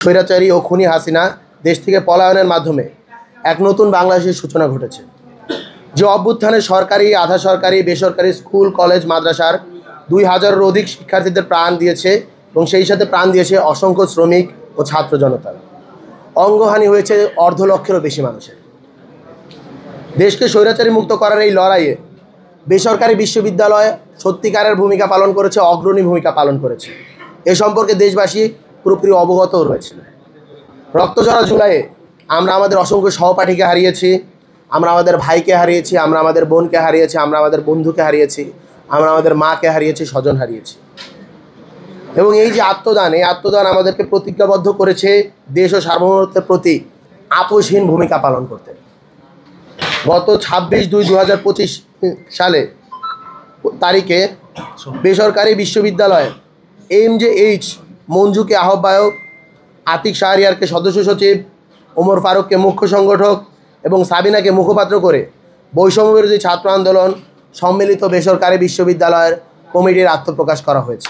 স্বৈরাচারী ও খুনি হাসিনা দেশ থেকে পলায়নের মাধ্যমে এক নতুন বাংলাদেশের সূচনা ঘটেছে। যে অভ্যুত্থানে সরকারি, আধা সরকারি, বেসরকারি স্কুল, কলেজ, মাদ্রাসার 2000-এর অধিক শিক্ষার্থীদের প্রাণ দিয়েছে এবং সেই সাথে প্রাণ দিয়েছে অসংখ্য শ্রমিক ও ছাত্র জনতার। অঙ্গহানি হয়েছে 1.5 লক্ষেরও বেশি মানুষের। দেশকে স্বৈরাচারী মুক্ত করার এই লড়াইয়ে বেসরকারি বিশ্ববিদ্যালয় সত্যিকারের ভূমিকা পালন করেছে, অগ্রণী ভূমিকা পালন করেছে। এ সম্পর্কে দেশবাসী পুরোপুরি অবগতও রয়েছে। রক্তঝরা জুলাইয়ে আমরা আমাদের অসংখ্য সহপাঠীকে হারিয়েছি, আমরা আমাদের ভাইকে হারিয়েছি, আমরা আমাদের বোনকে হারিয়েছি, আমরা আমাদের বন্ধুকে হারিয়েছি, আমরা আমাদের মাকে হারিয়েছি, স্বজন হারিয়েছি। এবং এই যে আত্মদান, এই আত্মদান আমাদেরকে প্রতিজ্ঞাবদ্ধ করেছে দেশ ও সার্বভৌমত্বের প্রতি আপোষহীন ভূমিকা পালন করতে। গত 26/2/2025 সালে তারিখে বেসরকারি বিশ্ববিদ্যালয়ে MJH মঞ্জুকে আহ্বায়ক, আতিক শাহরিয়ারকে সদস্য সচিব, ওমর ফারুককে মুখ্য সংগঠক এবং সাবিনাকে মুখপাত্র করে বৈষম্যবিরোধী ছাত্র আন্দোলন সম্মিলিত বেসরকারি বিশ্ববিদ্যালয়ের কমিটির আত্মপ্রকাশ করা হয়েছে।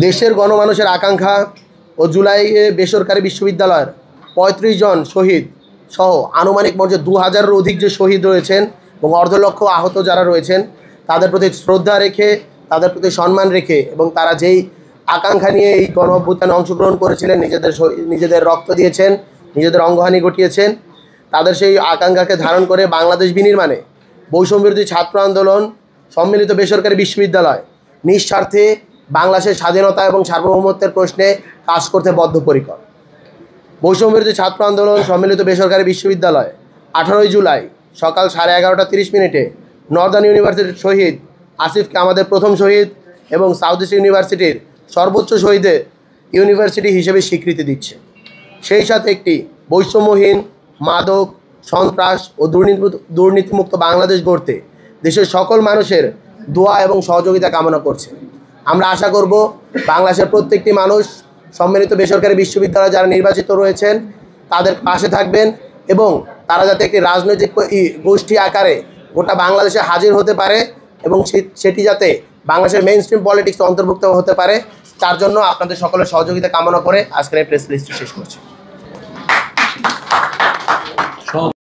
দেশের গণমানুষের আকাঙ্ক্ষা ও জুলাইয়ে বেসরকারি বিশ্ববিদ্যালয়ের 35 জন শহীদ সহ আনুমানিক মর্যাদা 2000-এর অধিক যে শহীদ রয়েছেন এবং 1.5 লক্ষ আহত যারা রয়েছেন তাদের প্রতি শ্রদ্ধা রেখে, তাদের প্রতি সম্মান রেখে এবং তারা যেই আকাঙ্ক্ষা নিয়ে এই গণ অভ্যুত্থানে অংশগ্রহণ করেছিলেন, নিজেদের রক্ত দিয়েছেন, নিজেদের অঙ্গহানি ঘটিয়েছেন, তাদের সেই আকাঙ্ক্ষাকে ধারণ করে বাংলাদেশ বিনির্মাণে বৈষম্যবিরোধী ছাত্র আন্দোলন সম্মিলিত বেসরকারি বিশ্ববিদ্যালয় নিঃস্বার্থে বাংলাদেশের স্বাধীনতা এবং সার্বভৌমত্বের প্রশ্নে কাজ করতে বদ্ধপরিকর। বৈষম্যবিরোধী ছাত্র আন্দোলন সম্মিলিত বেসরকারি বিশ্ববিদ্যালয় 18 জুলাই সকাল 11:30 নর্দার্ন ইউনিভার্সিটির শহীদ আসিফকে আমাদের প্রথম শহীদ এবং সাউথ ইস্ট ইউনিভার্সিটির সর্বোচ্চ শহীদের ইউনিভার্সিটি হিসেবে স্বীকৃতি দিচ্ছে। সেই সাথে একটি বৈষম্যহীন, মাদক, সন্ত্রাস ও দুর্নীতিমুক্ত বাংলাদেশ গড়তে দেশের সকল মানুষের দোয়া এবং সহযোগিতা কামনা করছে। আমরা আশা করব বাংলাদেশের প্রত্যেকটি মানুষ সম্মিলিত বেসরকারি বিশ্ববিদ্যালয়ে যারা নির্বাচিত রয়েছেন তাদের পাশে থাকবেন এবং তারা যাতে একটি রাজনৈতিক গোষ্ঠী আকারে গোটা বাংলাদেশে হাজির হতে পারে এবং সেটি যাতে বাংলাদেশের মেইন স্ট্রিম পলিটিক্সে অন্তর্ভুক্ত হতে পারে, তার জন্য আপনাদের সকলের সহযোগিতা কামনা করে আজকের এই প্রেস রিলিজটি শেষ করছি।